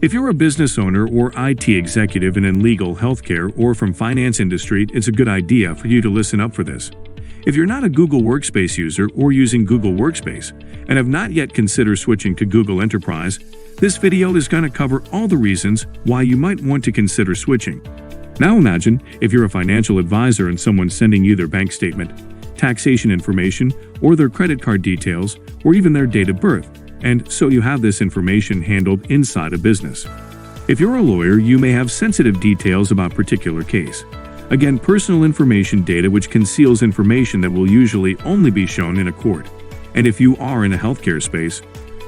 If you're a business owner or IT executive in legal, healthcare, or from finance industry, it's a good idea for you to listen up for this. If you're not a Google Workspace user or using Google Workspace and have not yet considered switching to Google Enterprise, this video is going to cover all the reasons why you might want to consider switching. Now imagine if you're a financial advisor and someone's sending you their bank statement, taxation information, or their credit card details, or even their date of birth, and so you have this information handled inside a business. If you're a lawyer, you may have sensitive details about a particular case. Again, personal information data which conceals information that will usually only be shown in a court. And if you are in a healthcare space,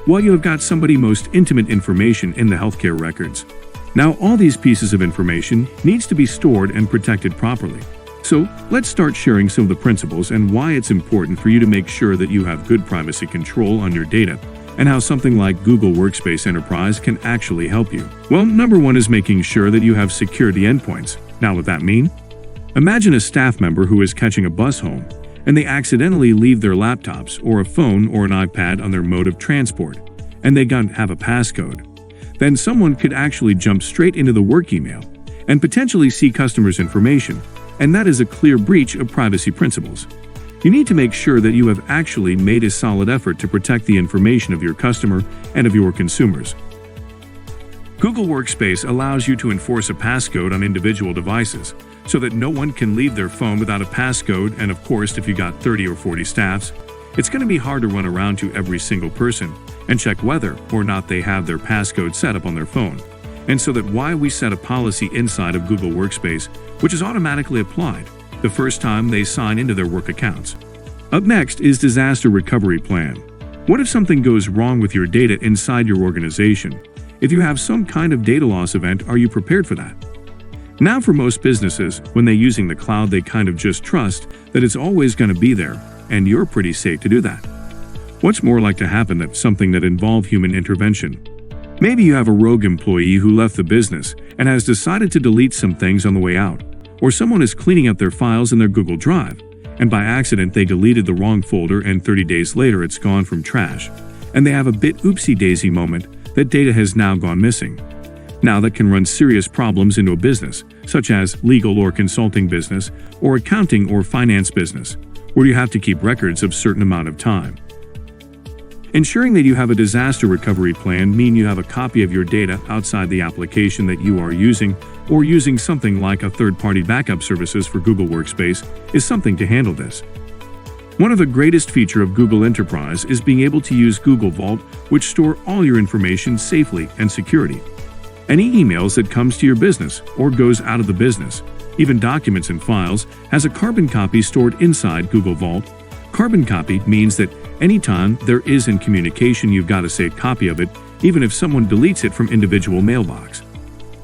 well, you have got somebody's most intimate information in the healthcare records. Now, all these pieces of information needs to be stored and protected properly. So, let's start sharing some of the principles and why it's important for you to make sure that you have good privacy control on your data, and how something like Google Workspace Enterprise can actually help you. Well, number one is making sure that you have security endpoints. Now, what that mean? Imagine a staff member who is catching a bus home, and they accidentally leave their laptops or a phone or an iPad on their mode of transport, and they don't have a passcode. Then someone could actually jump straight into the work email and potentially see customers' information, and that is a clear breach of privacy principles. You need to make sure that you have actually made a solid effort to protect the information of your customer and of your consumers. Google Workspace allows you to enforce a passcode on individual devices so that no one can leave their phone without a passcode, and of course, if you got 30 or 40 staffs, it's going to be hard to run around to every single person and check whether or not they have their passcode set up on their phone. And so that's why we set a policy inside of Google Workspace, which is automatically applied the first time they sign into their work accounts. Up next is Disaster Recovery Plan. What if something goes wrong with your data inside your organization? If you have some kind of data loss event, are you prepared for that? Now, for most businesses, when they're using the cloud, they kind of just trust that it's always going to be there, and you're pretty safe to do that. What's more like to happen than something that involves human intervention? Maybe you have a rogue employee who left the business and has decided to delete some things on the way out, or someone is cleaning up their files in their Google Drive, and by accident they deleted the wrong folder and 30 days later it's gone from trash, and they have a bit oopsie-daisy moment that data has now gone missing. Now that can run serious problems into a business, such as legal or consulting business, or accounting or finance business, where you have to keep records of a certain amount of time. Ensuring that you have a disaster recovery plan means you have a copy of your data outside the application that you are using, or using something like a third-party backup services for Google Workspace is something to handle this. One of the greatest features of Google Enterprise is being able to use Google Vault, which store all your information safely and securely. Any emails that comes to your business or goes out of the business, even documents and files, has a carbon copy stored inside Google Vault. Carbon copy means that anytime there is in communication, you've got a saved copy of it, even if someone deletes it from individual mailbox.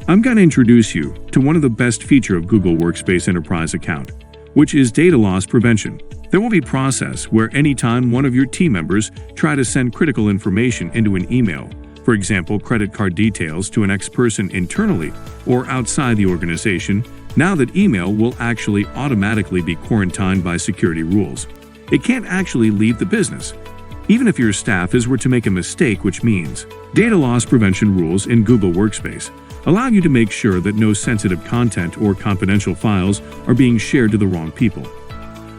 I'm going to introduce you to one of the best features of Google Workspace Enterprise account, which is data loss prevention. There will be a process where anytime one of your team members try to send critical information into an email, for example, credit card details to an ex-person internally or outside the organization, now that email will actually automatically be quarantined by security rules. It can't actually leave the business, even if your staff were to make a mistake, which means data loss prevention rules in Google Workspace allow you to make sure that no sensitive content or confidential files are being shared to the wrong people.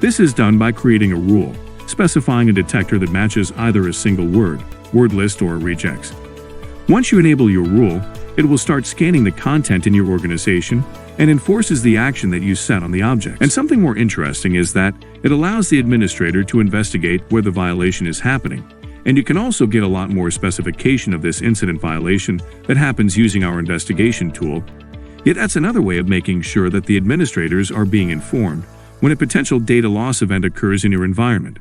This is done by creating a rule, specifying a detector that matches either a single word list, or a regex. Once you enable your rule, it will start scanning the content in your organization and enforces the action that you set on the object. And something more interesting is that it allows the administrator to investigate where the violation is happening, and you can also get a lot more specification of this incident violation that happens using our investigation tool. Yet that's another way of making sure that the administrators are being informed when a potential data loss event occurs in your environment.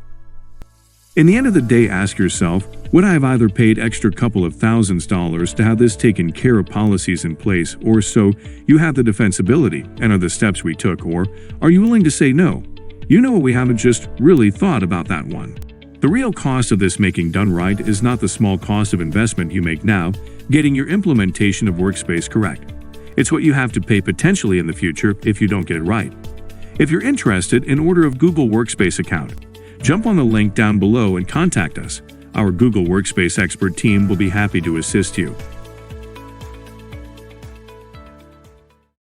In the end of the day, ask yourself, would I have either paid extra couple of $thousands to have this taken care of, policies in place, or so you have the defensibility and are the steps we took, or are you willing to say no? You know what, we haven't just really thought about that one. The real cost of this making done right is not the small cost of investment you make now, getting your implementation of Workspace correct. It's what you have to pay potentially in the future if you don't get it right. If you're interested in order of Google Workspace account, jump on the link down below and contact us. Our Google Workspace expert team will be happy to assist you.